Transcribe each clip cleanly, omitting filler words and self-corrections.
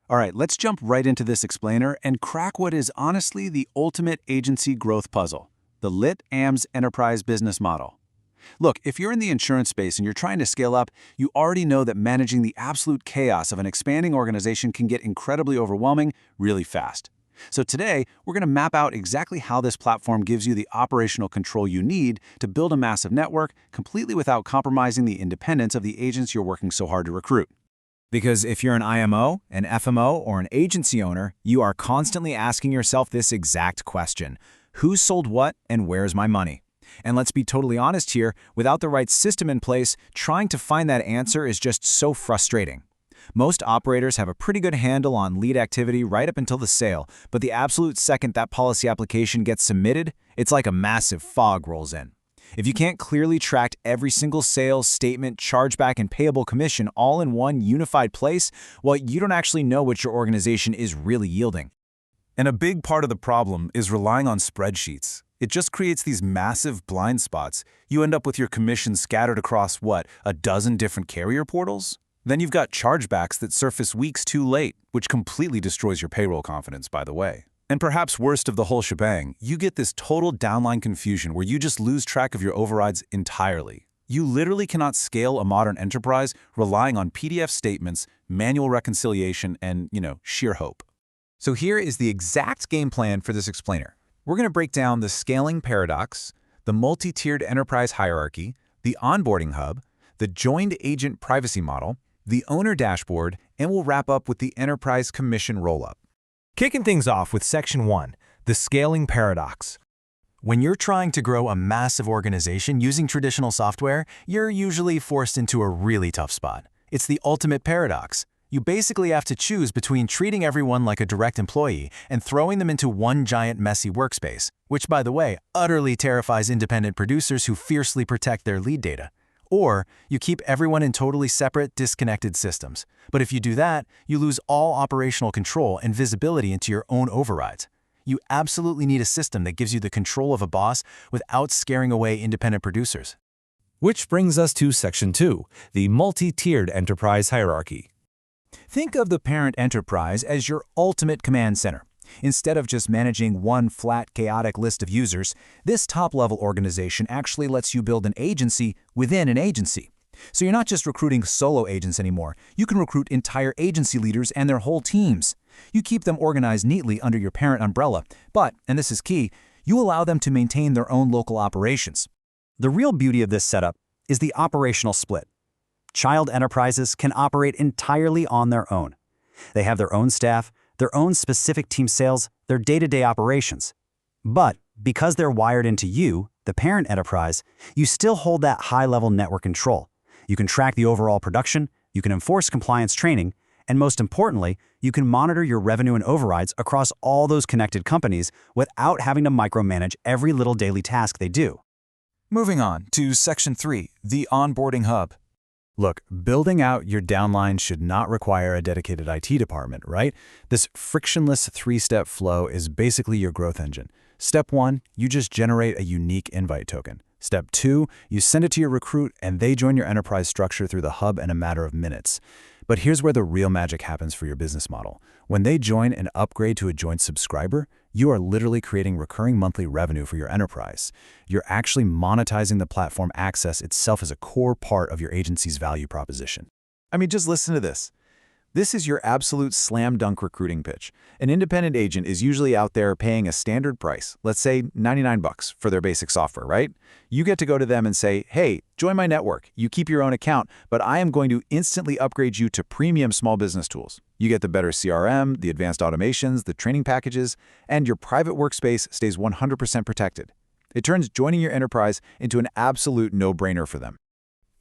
All right, let's jump right into this explainer and crack what is honestly the ultimate agency growth puzzle, the LIT-AMS Enterprise Business Model. Look, if you're in the insurance space and you're trying to scale up, you already know that managing the absolute chaos of an expanding organization can get incredibly overwhelming really fast. So today, we're going to map out exactly how this platform gives you the operational control you need to build a massive network completely without compromising the independence of the agents you're working so hard to recruit. Because if you're an IMO, an FMO, or an agency owner, you are constantly asking yourself this exact question: who sold what and where's my money? And let's be totally honest here, without the right system in place, trying to find that answer is just so frustrating. Most operators have a pretty good handle on lead activity right up until the sale, but the absolute second that policy application gets submitted, it's like a massive fog rolls in. If you can't clearly track every single sales, statement, chargeback, and payable commission all in one unified place, well, you don't actually know what your organization is really yielding. And a big part of the problem is relying on spreadsheets. It just creates these massive blind spots. You end up with your commissions scattered across, a dozen different carrier portals? Then you've got chargebacks that surface weeks too late, which completely destroys your payroll confidence, by the way. And perhaps worst of the whole shebang, you get this total downline confusion where you just lose track of your overrides entirely. You literally cannot scale a modern enterprise relying on PDF statements, manual reconciliation, and, sheer hope. So here is the exact game plan for this explainer. We're going to break down the scaling paradox, the multi-tiered enterprise hierarchy, the onboarding hub, the joined agent privacy model, the owner dashboard, and we'll wrap up with the enterprise commission rollup. Kicking things off with Section 1, the scaling paradox. When you're trying to grow a massive organization using traditional software, you're usually forced into a really tough spot. It's the ultimate paradox. You basically have to choose between treating everyone like a direct employee and throwing them into one giant messy workspace, which, by the way, utterly terrifies independent producers who fiercely protect their lead data. Or you keep everyone in totally separate, disconnected systems. But if you do that, you lose all operational control and visibility into your own overrides. You absolutely need a system that gives you the control of a boss without scaring away independent producers. Which brings us to Section 2, the multi-tiered enterprise hierarchy. Think of the parent enterprise as your ultimate command center. Instead of just managing one flat, chaotic list of users, this top-level organization actually lets you build an agency within an agency. So you're not just recruiting solo agents anymore. You can recruit entire agency leaders and their whole teams. You keep them organized neatly under your parent umbrella, but, and this is key, you allow them to maintain their own local operations. The real beauty of this setup is the operational split. Child enterprises can operate entirely on their own. They have their own staff, their own specific team sales, their day-to-day operations. But because they're wired into you, the parent enterprise, you still hold that high-level network control. You can track the overall production, you can enforce compliance training, and most importantly, you can monitor your revenue and overrides across all those connected companies without having to micromanage every little daily task they do. Moving on to Section 3, the onboarding hub. Look, building out your downline should not require a dedicated IT department, right? This frictionless three-step flow is basically your growth engine. Step 1, you just generate a unique invite token. Step 2, you send it to your recruit and they join your enterprise structure through the hub in a matter of minutes. But here's where the real magic happens for your business model. When they join and upgrade to a joint subscriber, you are literally creating recurring monthly revenue for your enterprise. You're actually monetizing the platform access itself as a core part of your agency's value proposition. I mean, just listen to this. This is your absolute slam dunk recruiting pitch. An independent agent is usually out there paying a standard price, let's say $99 for their basic software, right? You get to go to them and say, hey, join my network. You keep your own account, but I am going to instantly upgrade you to premium small business tools. You get the better CRM, the advanced automations, the training packages, and your private workspace stays 100% protected. It turns joining your enterprise into an absolute no-brainer for them.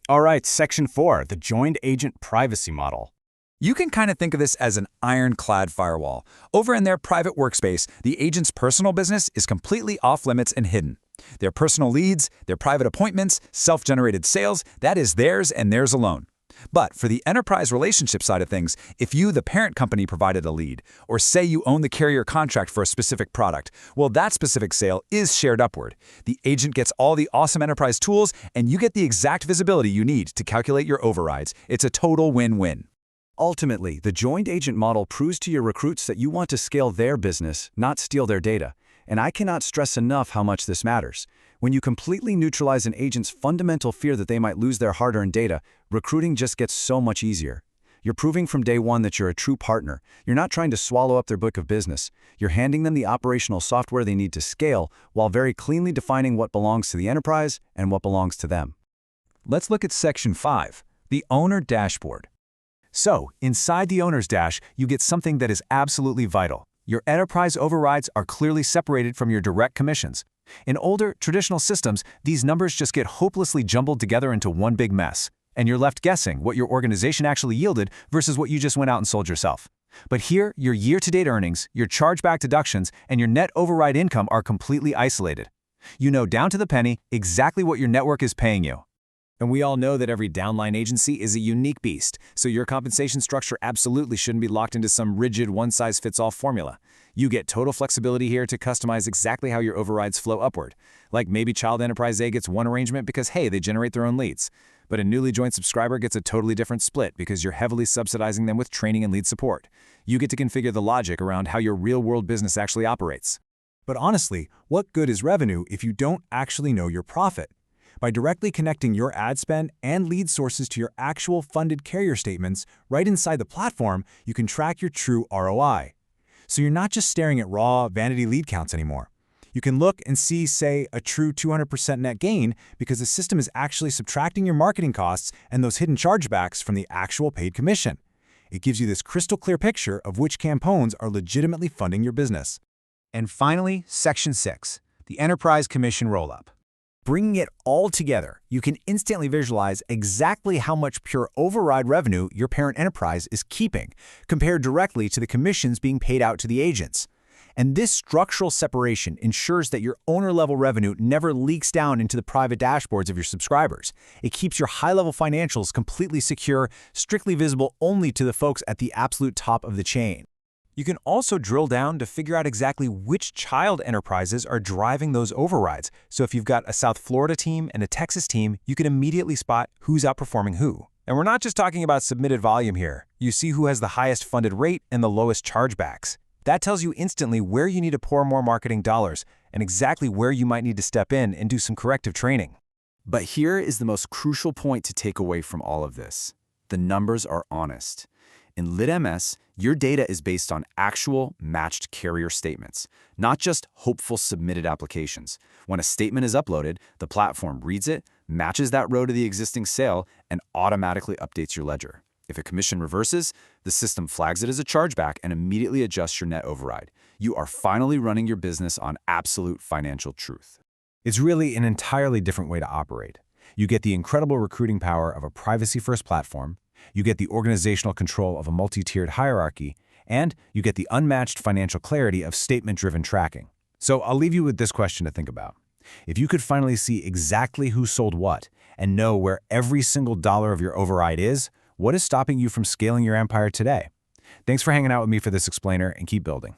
All right, Section 4, the joined agent privacy model. You can kind of think of this as an ironclad firewall. Over in their private workspace, the agent's personal business is completely off-limits and hidden. Their personal leads, their private appointments, self-generated sales, that is theirs and theirs alone. But for the enterprise relationship side of things, if you, the parent company, provided a lead, or say you own the carrier contract for a specific product, well, that specific sale is shared upward. The agent gets all the awesome enterprise tools, and you get the exact visibility you need to calculate your overrides. It's a total win-win. Ultimately, the joint agent model proves to your recruits that you want to scale their business, not steal their data. And I cannot stress enough how much this matters. When you completely neutralize an agent's fundamental fear that they might lose their hard-earned data, recruiting just gets so much easier. You're proving from day one that you're a true partner. You're not trying to swallow up their book of business. You're handing them the operational software they need to scale while very cleanly defining what belongs to the enterprise and what belongs to them. Let's look at Section 5, the Owner Dashboard. So, inside the Owner's Dash, you get something that is absolutely vital. Your enterprise overrides are clearly separated from your direct commissions. In older, traditional systems, these numbers just get hopelessly jumbled together into one big mess, and you're left guessing what your organization actually yielded versus what you just went out and sold yourself. But here, your year-to-date earnings, your chargeback deductions, and your net override income are completely isolated. You know down to the penny exactly what your network is paying you. And we all know that every downline agency is a unique beast, so your compensation structure absolutely shouldn't be locked into some rigid one-size-fits-all formula. You get total flexibility here to customize exactly how your overrides flow upward. Like maybe Child Enterprise A gets one arrangement because, hey, they generate their own leads. But a newly joined subscriber gets a totally different split because you're heavily subsidizing them with training and lead support. You get to configure the logic around how your real-world business actually operates. But honestly, what good is revenue if you don't actually know your profit? By directly connecting your ad spend and lead sources to your actual funded carrier statements right inside the platform, you can track your true ROI. So you're not just staring at raw, vanity lead counts anymore. You can look and see, say, a true 200% net gain because the system is actually subtracting your marketing costs and those hidden chargebacks from the actual paid commission. It gives you this crystal clear picture of which campaigns are legitimately funding your business. And finally, Section 6, the Enterprise Commission Rollup. Bringing it all together, you can instantly visualize exactly how much pure override revenue your parent enterprise is keeping, compared directly to the commissions being paid out to the agents. And this structural separation ensures that your owner-level revenue never leaks down into the private dashboards of your subscribers. It keeps your high-level financials completely secure, strictly visible only to the folks at the absolute top of the chain. You can also drill down to figure out exactly which child enterprises are driving those overrides. So if you've got a South Florida team and a Texas team, you can immediately spot who's outperforming who. And we're not just talking about submitted volume here. You see who has the highest funded rate and the lowest chargebacks. That tells you instantly where you need to pour more marketing dollars and exactly where you might need to step in and do some corrective training. But here is the most crucial point to take away from all of this. The numbers are honest. In LIT-AMS, your data is based on actual matched carrier statements, not just hopeful submitted applications. When a statement is uploaded, the platform reads it, matches that row to the existing sale, and automatically updates your ledger. If a commission reverses, the system flags it as a chargeback and immediately adjusts your net override. You are finally running your business on absolute financial truth. It's really an entirely different way to operate. You get the incredible recruiting power of a privacy-first platform, you get the organizational control of a multi-tiered hierarchy, and you get the unmatched financial clarity of statement-driven tracking. So I'll leave you with this question to think about. If you could finally see exactly who sold what and know where every single dollar of your override is, what is stopping you from scaling your empire today? Thanks for hanging out with me for this explainer, and keep building.